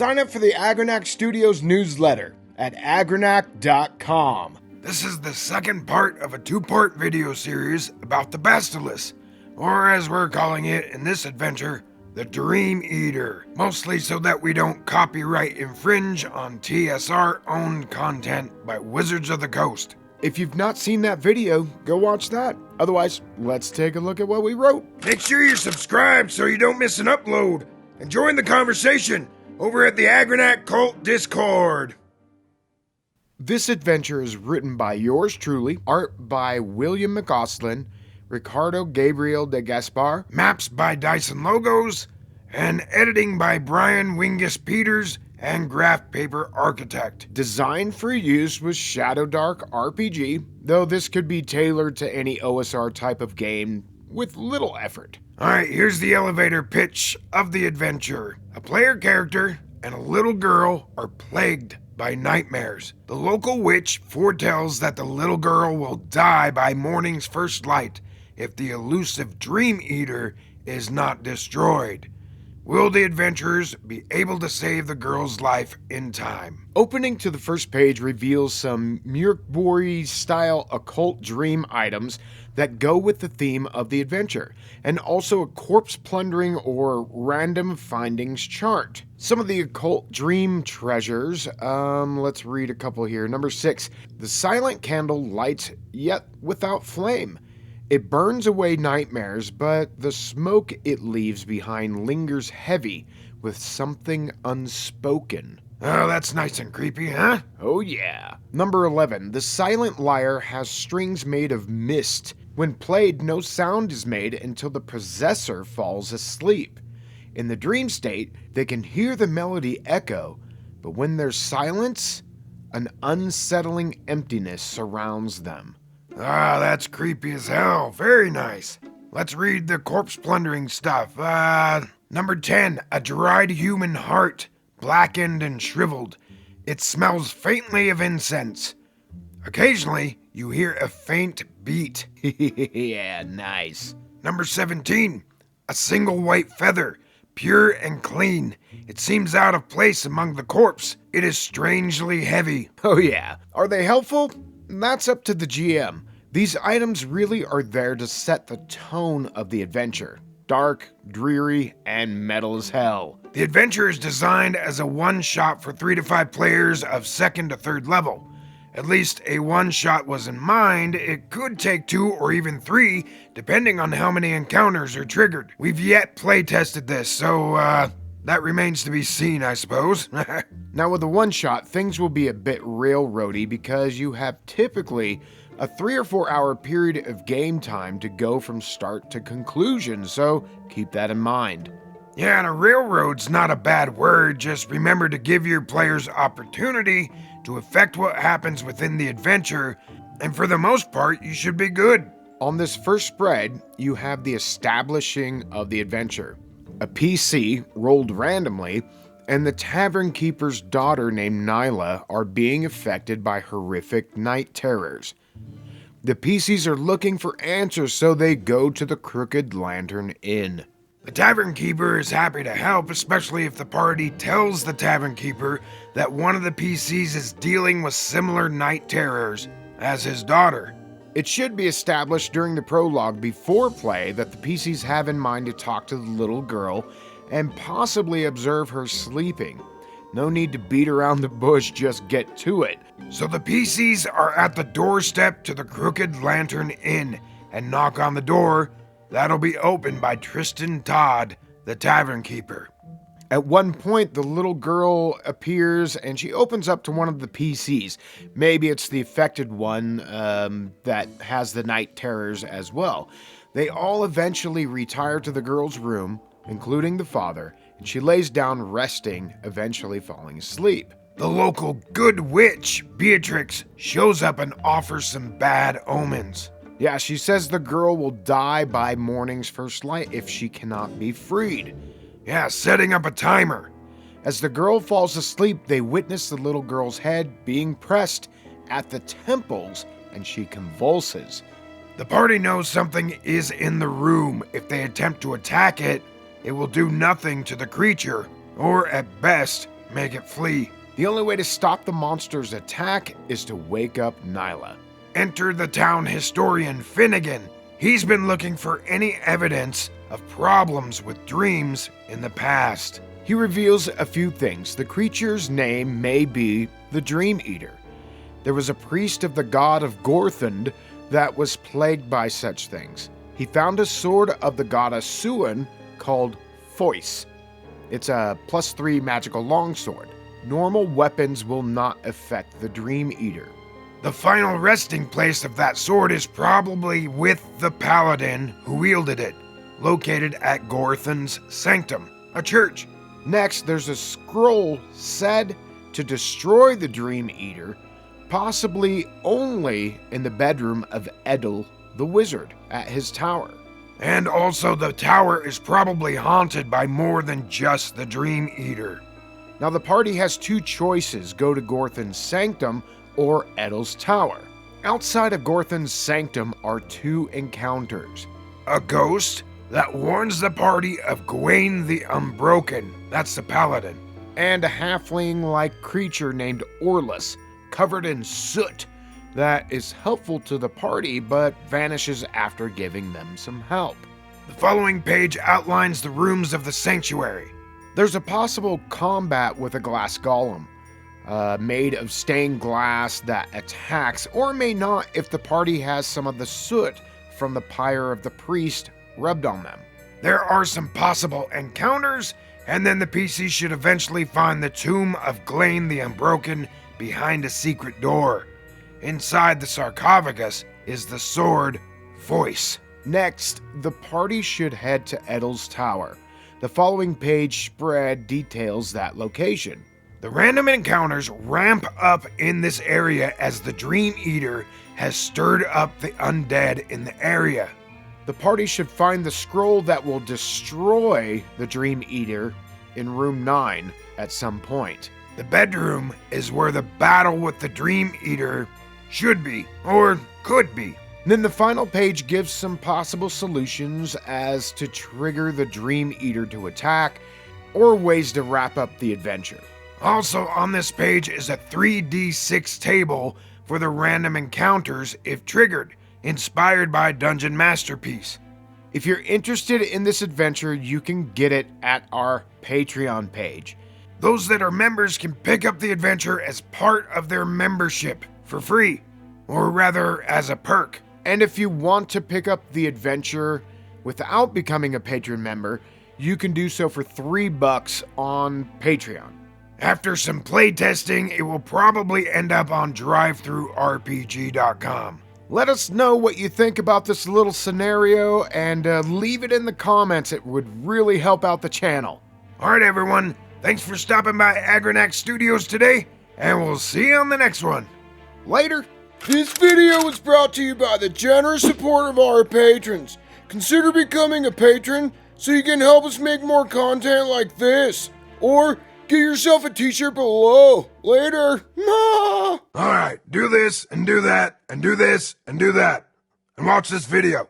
Sign up for the Agranak Studios newsletter at agranak.com. This is the second part of a two-part video series about the Bastellus, or as we're calling it in this adventure, the Dream Eater, mostly so that we don't copyright infringe on TSR-owned content by Wizards of the Coast. If you've not seen that video, go watch that. Otherwise, let's take a look at what we wrote. Make sure you're subscribed so you don't miss an upload, and join the conversation over at the Agranak Cult Discord. This adventure is written by yours truly, art by William McAuslin, Ricardo Gabriel de Gaspar, maps by Dyson Logos, and editing by Brian Wingus Peters and Graph Paper Architect. Designed for use with ShadowDark RPG, though this could be tailored to any OSR type of game with little effort. Alright, here's the elevator pitch of the adventure. A player character and a little girl are plagued by nightmares. The local witch foretells that the little girl will die by morning's first light if the elusive Dream Eater is not destroyed. Will the adventurers be able to save the girl's life in time? Opening to the first page reveals some Murkbori-style occult dream items that go with the theme of the adventure, and also a corpse plundering or random findings chart. Some of the occult dream treasures, let's read a couple here. Number 6, the silent candle lights yet without flame. It burns away nightmares, but the smoke it leaves behind lingers heavy with something unspoken. Oh, that's nice and creepy, huh? Oh yeah. Number 11, the silent lyre has strings made of mist. When played, no sound is made until the possessor falls asleep. In the dream state, they can hear the melody echo, but when there's silence, an unsettling emptiness surrounds them. Ah, that's creepy as hell. Very nice. Let's read the corpse plundering stuff. Number 10, a dried human heart, blackened and shriveled. It smells faintly of incense. Occasionally, you hear a faint beat. Yeah, nice. Number 17, a single white feather, pure and clean. It seems out of place among the corpse. It is strangely heavy. Oh yeah. Are they helpful? That's up to the GM. These items really are there to set the tone of the adventure. Dark, dreary, and metal as hell. The adventure is designed as a one-shot for 3 to 5 players of 2nd to 3rd level. At least a one-shot was in mind. It could take 2 or even 3, depending on how many encounters are triggered. We've yet play-tested this, so that remains to be seen, I suppose. Now with a one-shot, things will be a bit railroady because you have typically a 3 or 4 hour period of game time to go from start to conclusion, so keep that in mind. Yeah, and a railroad's not a bad word. Just remember to give your players opportunity to affect what happens within the adventure, and for the most part, you should be good. On this first spread, you have the establishing of the adventure. A PC rolled randomly, and the tavern keeper's daughter named Nyla are being affected by horrific night terrors. The PCs are looking for answers, so they go to the Crooked Lantern Inn. The tavern keeper is happy to help, especially if the party tells the tavern keeper that one of the PCs is dealing with similar night terrors as his daughter. It should be established during the prologue before play that the PCs have in mind to talk to the little girl and possibly observe her sleeping. No need to beat around the bush, just get to it. So the PCs are at the doorstep to the Crooked Lantern Inn and knock on the door. That'll be opened by Tristan Todd, the tavern keeper. At one point, the little girl appears and she opens up to one of the PCs. Maybe it's the affected one that has the night terrors as well. They all eventually retire to the girl's room, including the father, and she lays down resting, eventually falling asleep. The local good witch, Beatrix, shows up and offers some bad omens. Yeah, she says the girl will die by morning's first light if she cannot be freed. Yeah, setting up a timer. As the girl falls asleep, they witness the little girl's head being pressed at the temples, and she convulses. The party knows something is in the room. If they attempt to attack it, it will do nothing to the creature, or at best, make it flee. The only way to stop the monster's attack is to wake up Nyla. Enter the town historian Finnegan. He's been looking for any evidence of problems with dreams in the past. He reveals a few things. The creature's name may be the Dream Eater. There was a priest of the god of Gorthund that was plagued by such things. He found a sword of the goddess Suan called Foice. It's a +3 magical longsword. Normal weapons will not affect the Dream Eater. The final resting place of that sword is probably with the paladin who wielded it, located at Gorthon's Sanctum, a church. Next, there's a scroll said to destroy the Dream Eater, possibly only in the bedroom of Edel the wizard at his tower. And also the tower is probably haunted by more than just the Dream Eater. Now the party has two choices: go to Gorthon's Sanctum or Edel's tower. Outside of Gorthon's Sanctum are two encounters. A ghost that warns the party of Gawain the Unbroken, that's the paladin. And a halfling-like creature named Orlus, covered in soot, that is helpful to the party but vanishes after giving them some help. The following page outlines the rooms of the sanctuary. There's a possible combat with a glass golem, made of stained glass that attacks, or may not if the party has some of the soot from the pyre of the priest rubbed on them. There are some possible encounters, and then the PC should eventually find the tomb of Gawain the Unbroken behind a secret door. Inside the sarcophagus is the sword Foice. Next, the party should head to Edel's tower. The following page spread details that location. The random encounters ramp up in this area as the Dream Eater has stirred up the undead in the area. The party should find the scroll that will destroy the Dream Eater in room 9 at some point. The bedroom is where the battle with the Dream Eater should be, or could be. Then the final page gives some possible solutions as to trigger the Dream Eater to attack, or ways to wrap up the adventure. Also on this page is a 3d6 table for the random encounters if triggered, inspired by Dungeon Masterpiece. If you're interested in this adventure, you can get it at our Patreon page. Those that are members can pick up the adventure as part of their membership for free, or rather as a perk. And if you want to pick up the adventure without becoming a Patreon member, you can do so for $3 on Patreon. After some playtesting, it will probably end up on drivethrurpg.com. Let us know what you think about this little scenario and leave it in the comments. It would really help out the channel. Alright everyone, thanks for stopping by Agranak Studios today, and we'll see you on the next one. Later. This video was brought to you by the generous support of our patrons. Consider becoming a patron so you can help us make more content like this. Or get yourself a t-shirt below. Later. Alright, do this and do that and do this and do that. And watch this video.